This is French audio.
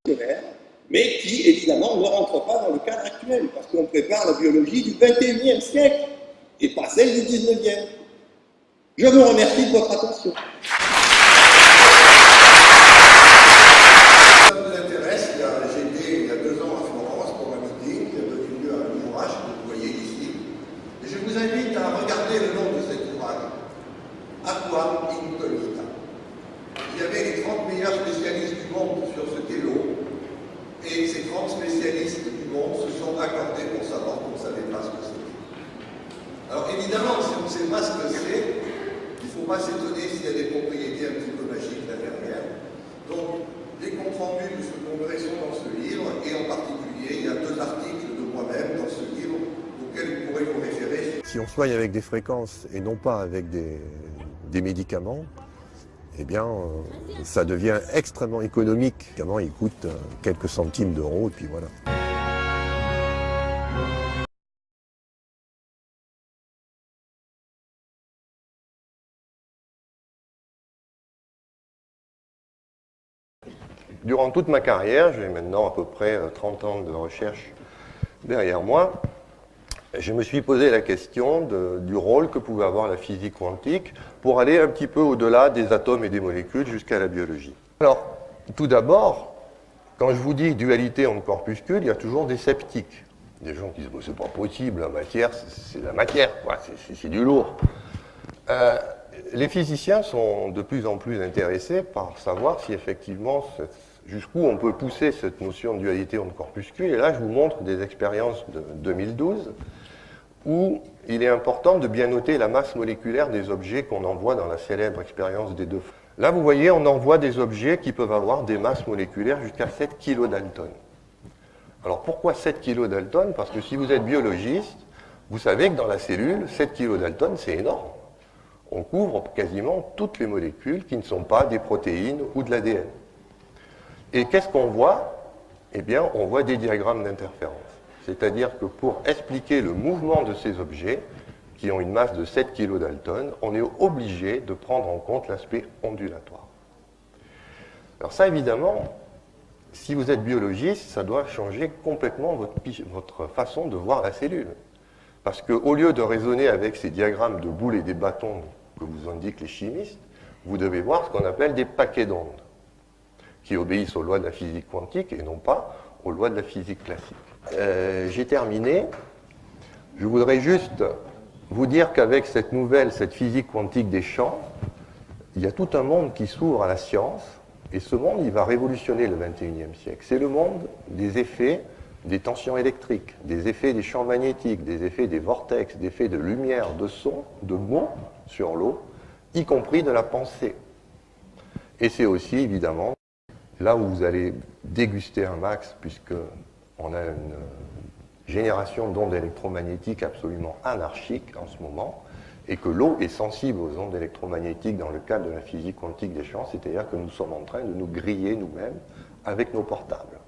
scolaire, mais qui, évidemment, ne rentre pas dans le cadre actuel, parce qu'on prépare la biologie du XXIe siècle, et pas celle du XIXe. Je vous remercie de votre attention. Si ça vous intéresse, j'ai été il y a 2 ans à Florence pour un meeting qui a donné lieu à un ouvrage que vous voyez ici. Et je vous invite à regarder le nom de cet ouvrage, Aquam Incognita. Il y avait les 30 meilleurs spécialistes du monde sur ce qu'est l'eau, et ces 30 spécialistes du monde se sont accordés pour savoir qu'on ne savait pas ce que c'était. Alors évidemment, si on ne sait pas ce que c'est, il ne faut pas s'étonner s'il y a des propriétés un petit peu magiques là derrière. Donc, les comptes rendus de ce congrès sont dans ce livre, et en particulier, il y a 2 articles de moi-même dans ce livre auxquels vous pourrez vous référer. Si on soigne avec des fréquences et non pas avec des médicaments, eh bien, ça devient extrêmement économique. Les médicaments, ils coûtent quelques centimes d'euros, et puis voilà. Durant toute ma carrière, j'ai maintenant à peu près 30 ans de recherche derrière moi, je me suis posé la question du rôle que pouvait avoir la physique quantique pour aller un petit peu au-delà des atomes et des molécules jusqu'à la biologie. Alors, tout d'abord, quand je vous dis dualité entre corpuscules, il y a toujours des sceptiques. Des gens qui disent bon, « c'est pas possible, la matière, c'est la matière, c'est du lourd ». Les physiciens sont de plus en plus intéressés par savoir si effectivement, jusqu'où on peut pousser cette notion de dualité entre corpuscules. Et là, je vous montre des expériences de 2012 où il est important de bien noter la masse moléculaire des objets qu'on envoie dans la célèbre expérience des 2 photons. Là, vous voyez, on envoie des objets qui peuvent avoir des masses moléculaires jusqu'à 7 kilodaltons. Alors, pourquoi 7 kilodaltons? Parce que si vous êtes biologiste, vous savez que dans la cellule, 7 kilodaltons, c'est énorme. On couvre quasiment toutes les molécules qui ne sont pas des protéines ou de l'ADN. Et qu'est-ce qu'on voit? Eh bien, on voit des diagrammes d'interférence. C'est-à-dire que pour expliquer le mouvement de ces objets, qui ont une masse de 7 kilodaltons, on est obligé de prendre en compte l'aspect ondulatoire. Alors ça, évidemment, si vous êtes biologiste, ça doit changer complètement votre façon de voir la cellule. Parce qu'au lieu de raisonner avec ces diagrammes de boules et des bâtons que vous indiquent les chimistes, vous devez voir ce qu'on appelle des paquets d'ondes, qui obéissent aux lois de la physique quantique et non pas aux lois de la physique classique. J'ai terminé. Je voudrais juste vous dire qu'avec cette physique quantique des champs, il y a tout un monde qui s'ouvre à la science, et ce monde, il va révolutionner le XXIe siècle. C'est le monde des effets des tensions électriques, des effets des champs magnétiques, des effets des vortex, des effets de lumière, de son, de mots sur l'eau, y compris de la pensée. Et c'est aussi, évidemment, là où vous allez déguster un max, puisqu'on a une génération d'ondes électromagnétiques absolument anarchique en ce moment, et que l'eau est sensible aux ondes électromagnétiques dans le cadre de la physique quantique des champs, c'est-à-dire que nous sommes en train de nous griller nous-mêmes avec nos portables.